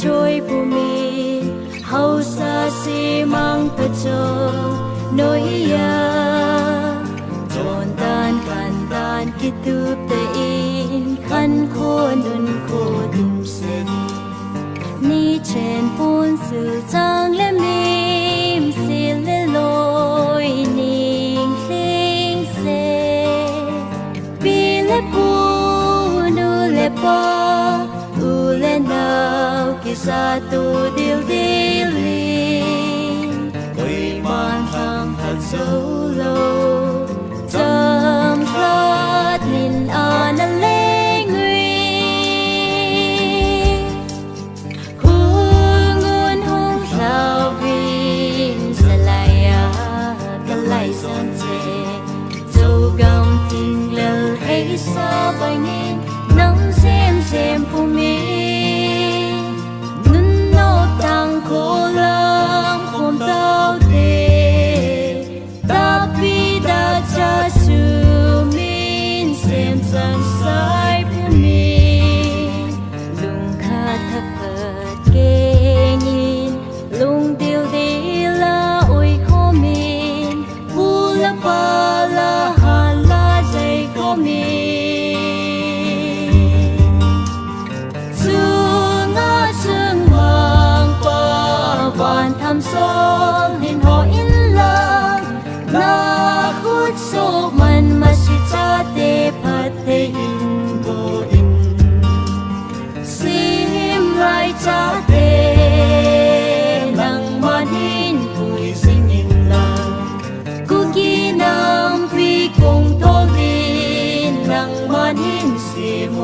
trôi bù mi hậu xa xì mang bờ trâu nối ya tròn tan khăn tan kí tụp tê in khăn khô nun khô tum sen ni chen pun sự trang lem nim xì lê lôi ning linh se pi lê pu nu lê pa u lê nao kisah tu dil dilin oi man hang thật sâu lâu trầm thoát nhìn an lê nguy hương nguồn hông lao vinh sa lai ta lai son chê dâu gam tình lờ hay sa bay nên nắng xem phù mi khô lăng khom tao tê tapi đã cha su min xem sang sai bu min lung kha thấp phật kê nhìn lung tiêu đi la ôi khô min bu la pa la han la dây khô minวันทำซ้อมดินหออินลานาคุดโศกมันมาชิจาเตพัดเตอินโบอินซิมไลจาเตนังมันหินคุยสิงอินลากูกีนำพีคงโตลินนังมันหินสิโม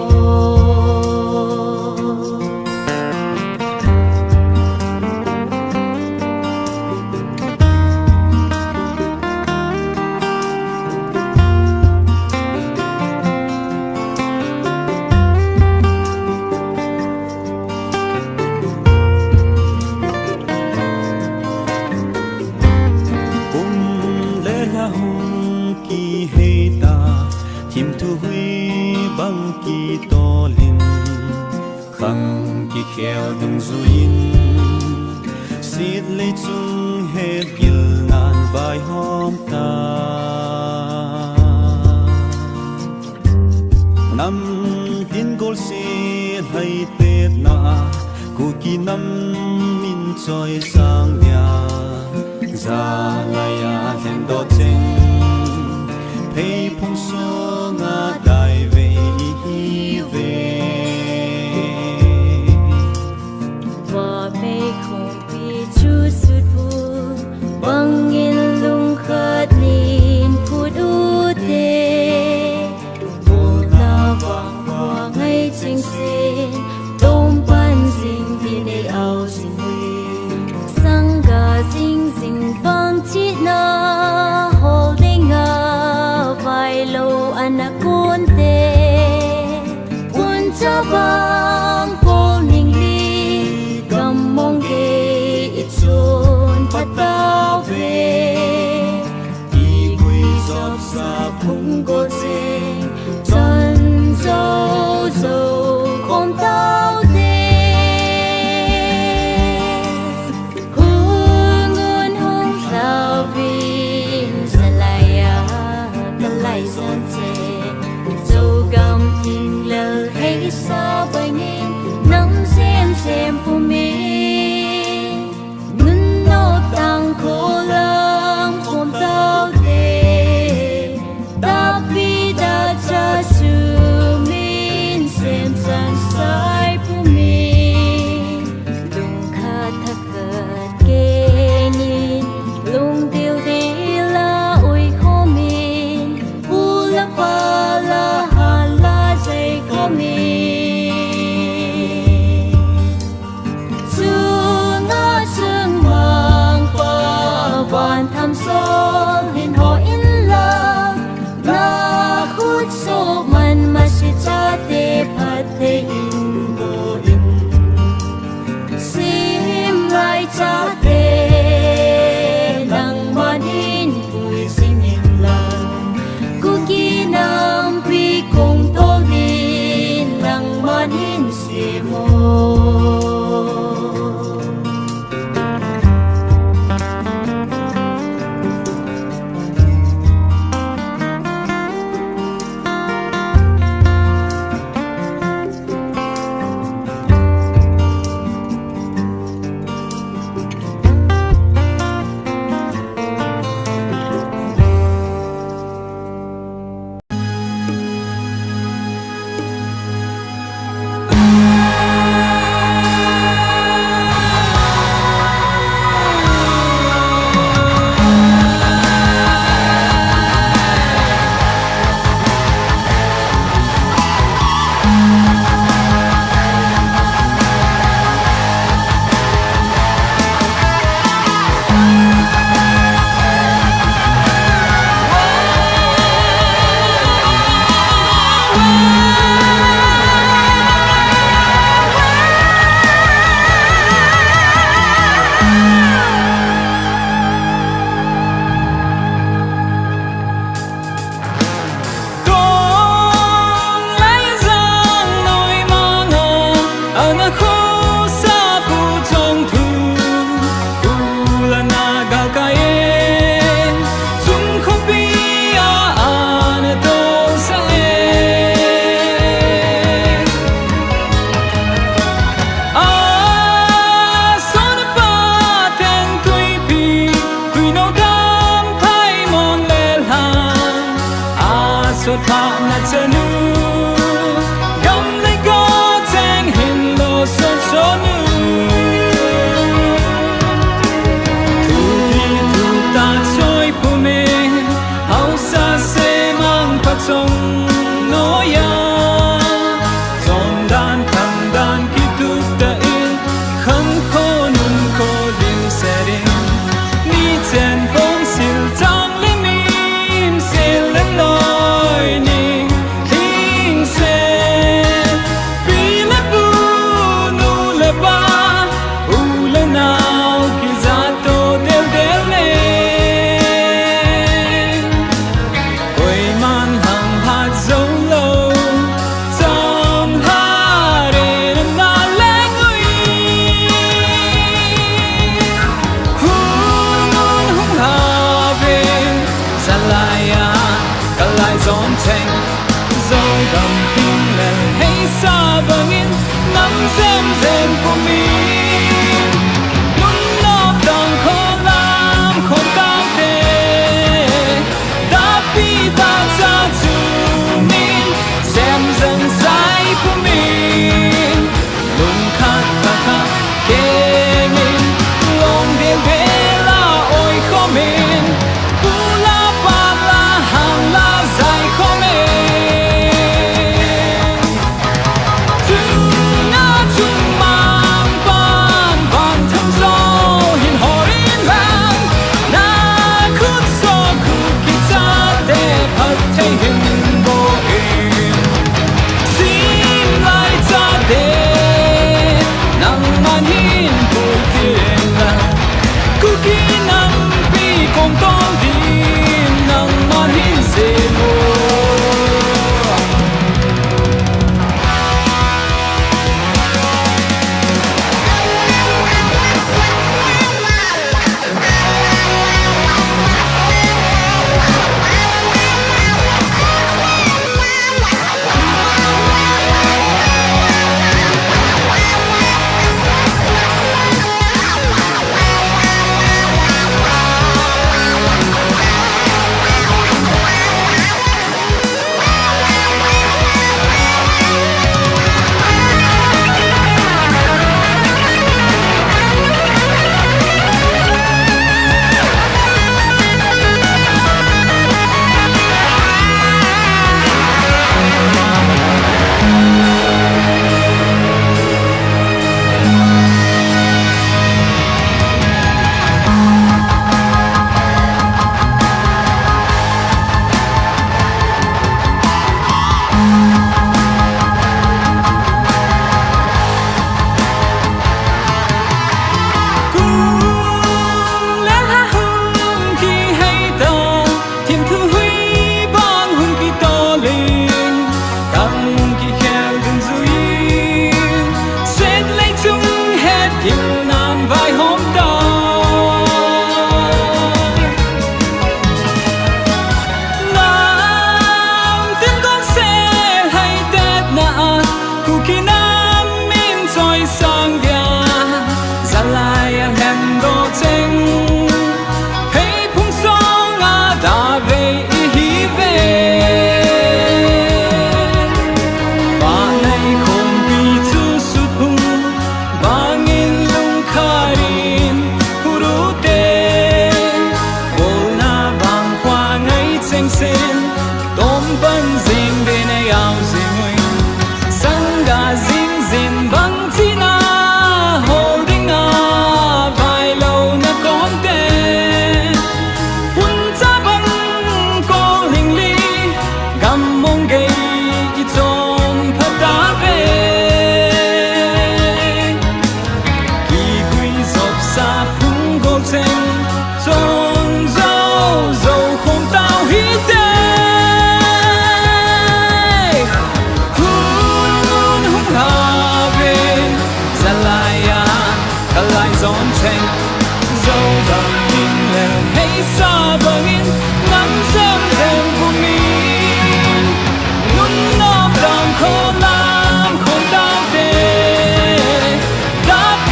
chim thu huy băng kỳ to lên khăng kỳ khéo đừng duin xịt lấy chung hết gil ngàn vai hôm ta năm tin gol xịt hay tết na cụ kỳ năm min trôi sang nhà ra ngày à thêm đốt trên thấy phong số ngã đại về và mê không bị chú sụt buồn bằng nghìn lung khát nhìn phút ưu tê buồn ta vàng hoa ngay chính xin đông ban dinh đi nơi ao dinh huy sang gà dinh dinh vang chít na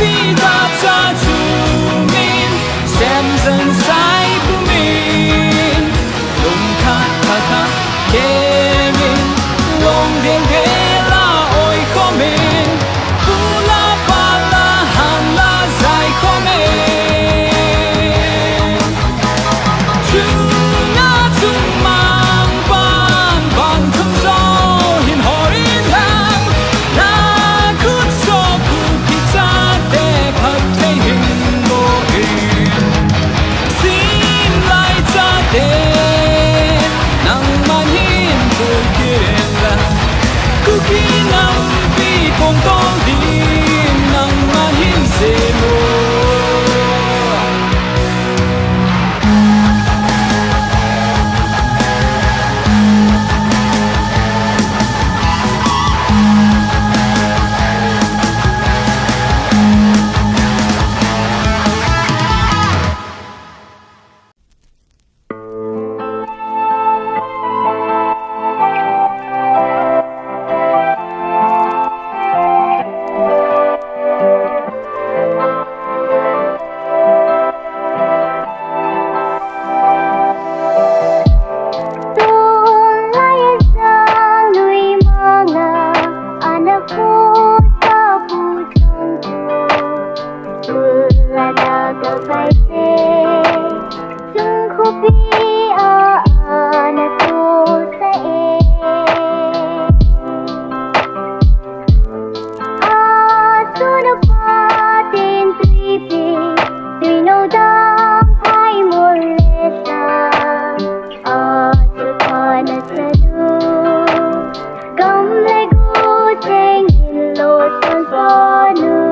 比大家出名，三生赛不明，龙卡卡卡给名，龙点给啦爱可名，不拉巴拉喊啦在可名。Hãy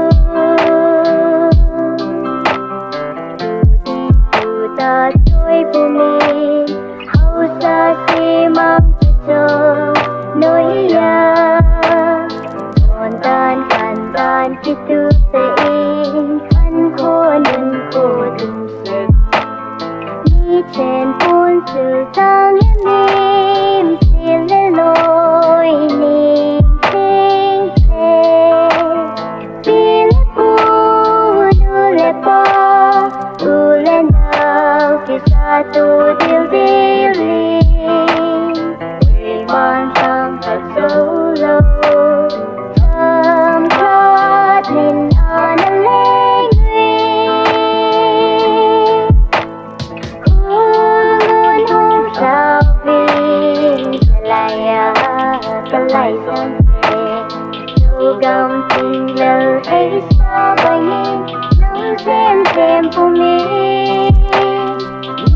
subscribe cho kênh Ghiền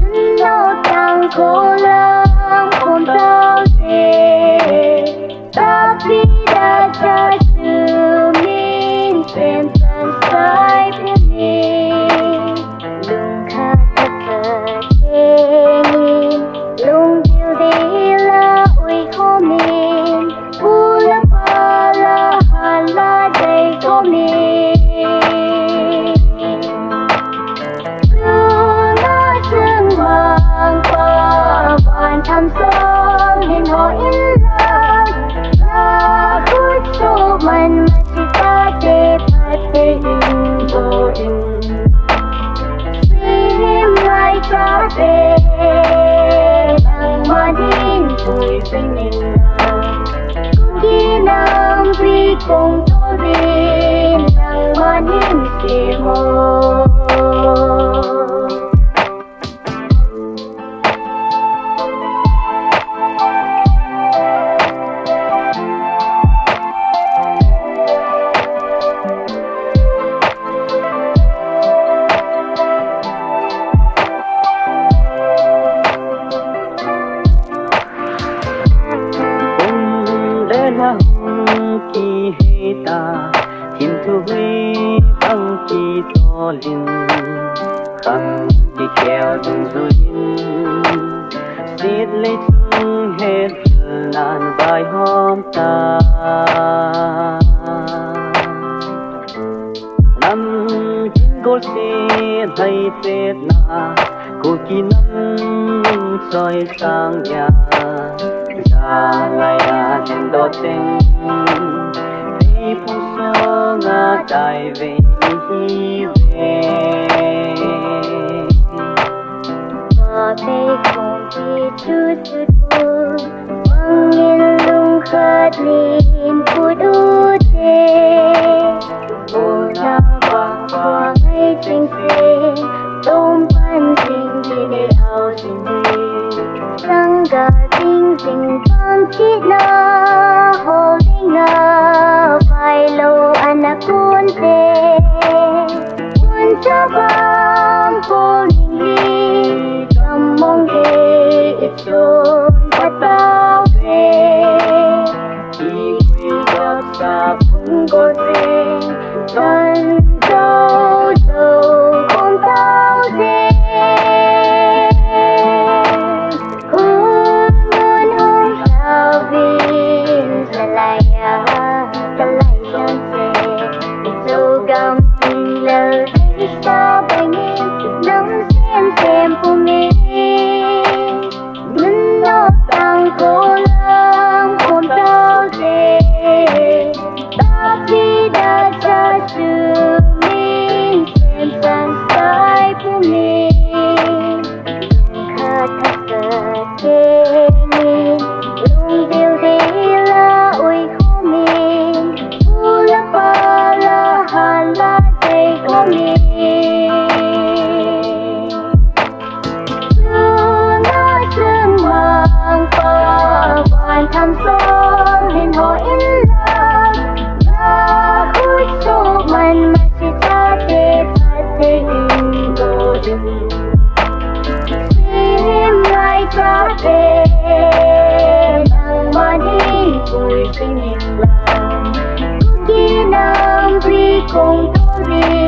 Mì Gõ để không bỏ lỡ đi về và bay không chỉ chút chút buồn vang in lung khát lên phút u tê ô na vang qua ngay xinh xinh tôm pan xinh đi để ao xinh đi sang gà xinh xinh vang chít na hồ đinh na vai lâu anak kunte quân cha vang cô linh li cầm mong ghê ít chôn bắt bao về đi quy gặp sa phung cô tên thân dâu dâu con tao dê hương muôn hương sao vin sa lại chân xe dâu gầm lời thấy sao bay in nắm xem của mình mình nó tăng cố lắm con tao dê tapi đã ra sự mình xem sang sai của mình khát khát sợ kê mình lung điều đi là ôi khô mình u la ba la hà la đây của mình nó sương mang qua vạn thăm son lên hỏi in là khối số mình mà chỉ ta để phát tình đồ đừng xin lại cả về bằng mà đi vui sinh làm khi nam vì cùng tôi